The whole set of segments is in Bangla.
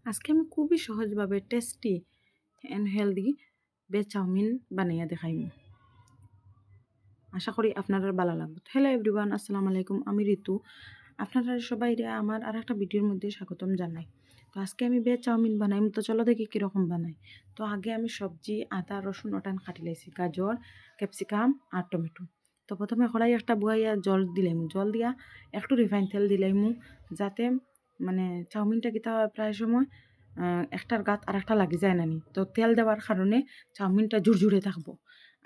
আজকে আমি খুবই সহজভাবে tasty and healthy veg chowmein বানাইয়া দেখাইমু। আশা করি আপনারা ভালো লাগবে। হ্যালো এভরিওয়ান, আসসালামু আলাইকুম। আমি ঋতু। আপনারা সবাই আমার আর একটা ভিডিওর মধ্যে স্বাগতম জানাই। তো আজকে আমি ভেজ চাউমিন বানাইম। তো চলো দেখি কীরকম বানাই। তো আগে আমি সবজি আদা রসুন ওটান কাটি লাইছি, গাজর, ক্যাপসিকাম আর টমেটো। তো প্রথমে কড়াই একটা বয়াইয়া জল দিলাইমু, জল দিয়া একটু রিফাইন তেল দিলাইমু, যাতে মানে চাউমিনটা কিতা প্রায় সময় একটার গাত আর একটা লাগি যায় নানি। তো তেল দেওয়ার কারণে চাউমিনটা ঝুরঝুরে থাকবো।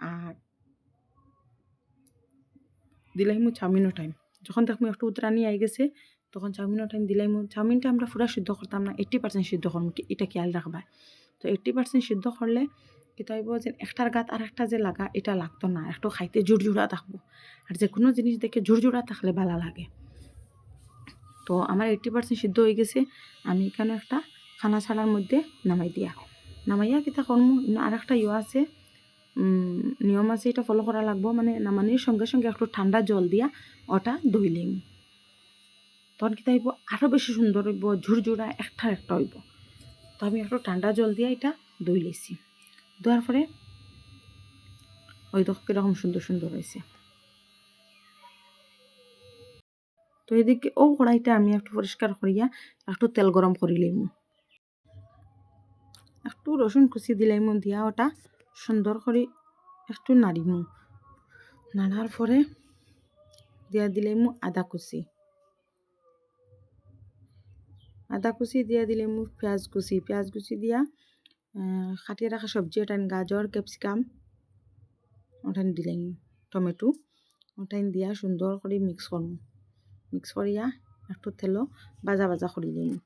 আর দিলাইমু চাউমিনও টাইম, যখন দেখবো একটু উতরানি আই গেছে তখন চাউমিনও টাইম দিলাইমু। চাউমিনটা আমরা পুরা সিদ্ধ করতাম না, 80% সিদ্ধ করবো, এটা খেয়াল রাখবা। তো 80% সিদ্ধ করলে কি হইব যে একটার গাত আর একটা যে লাগা এটা লাগতো না, একটু খাইতে ঝুরঝুরা থাকবো। আর যে কোনো জিনিস দেখে ঝুরঝুরা থাকলে ভালো লাগে। তো আমার 80% সিদ্ধ হয়ে গেছে। আমি এখানে একটা খানা ছাড়ার মধ্যে নামাইয়া কিতা করমু। আর একটা আছে, নিয়ম আছে, এটা ফলো করা লাগবো। মানে নামানির সঙ্গে সঙ্গে একটু ঠান্ডা জল দিয়া ওটা ধুইলিম, তখন কিতা হইব আরও বেশি সুন্দর হইব, ঝুরঝুরা একটা হইব। তো আমি একটু ঠান্ডা জল দিয়া এটা ধুই লইছি। ধোয়ার পরে ওই তো কীরকম সুন্দর সুন্দর হয়েছে। তো এদিকে ও কড়াইটা আমি একটু পরিষ্কার করিয়া একটু তেল গরম করি লইমু, একটু রসুন কুচি দিলাইমু, দিয়া ওটা সুন্দর করে একটু নাড়িমু। নাড়ার পরে দিয়া দিলাইমু আদা কুচি দিয়া দিলাইমু পেঁয়াজ কুচি দিয়া কাটিয়ে রাখা সবজি ওটান গাজর ক্যাপসিকাম ওটান দিলাইমু, টমেটো ওটান দিয়া সুন্দর করে মিক্স করিয়া একটু তেলও ভাজা ভাজা করি লইমু।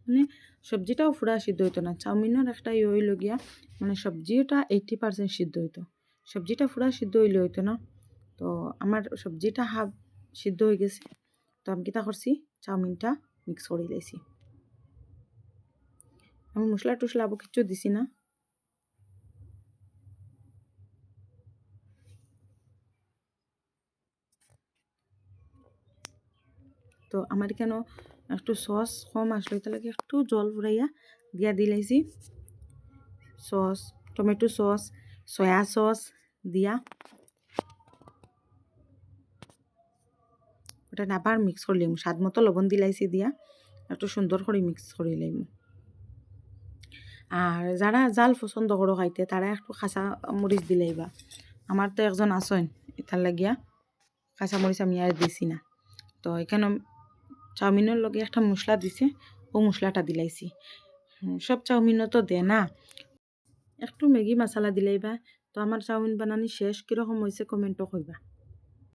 মানে সবজিটাও পুরা সিদ্ধ হইতো না, চাউমিনের একটা হইল গিয়া মানে সবজিটা 80% সিদ্ধ হইতো, সবজিটা পুরা সিদ্ধ হইলে হইতো না। তো আমার সবজিটা হাফ সিদ্ধ হয়ে গেছে। তো আমি কিতা করছি, চাউমিনটা মিক্স করে লাইছি। আমি মশলা টসলা আবু কিচ্ছু দিছি না। তো আমার কেন একটু সস কম আসলো, এটা লাগে একটু জল ফুরাইয়া দিয়া দিলাইছি। Sauce, tomato sauce, soya sauce দিয়া ওটা আবার মিক্স করে লইমু। স্বাদ মতো লবণ দিলাইছি, দিয়া একটু সুন্দর করে মিক্স করে লইমু। আর যারা জাল পছন্দ করো খাইতে তারা একটু কাঁচা মরিচ দিলাইবা। আমার তো একজন আসেন, এটার লাগিয়া কাঁচা মরিচ আমি আর দিছি না। তো এখানে চাউমিনের লগে একটা মশলা দিছে, ও মশলাটা দিলাইছি। সব চাউমিনও তো দে না, একটু ম্যাগি মশলা দিলাইবা। তো আমার চাউমিন বানানি শেষ, কীরকম হয়েছে কমেন্টও কইবা।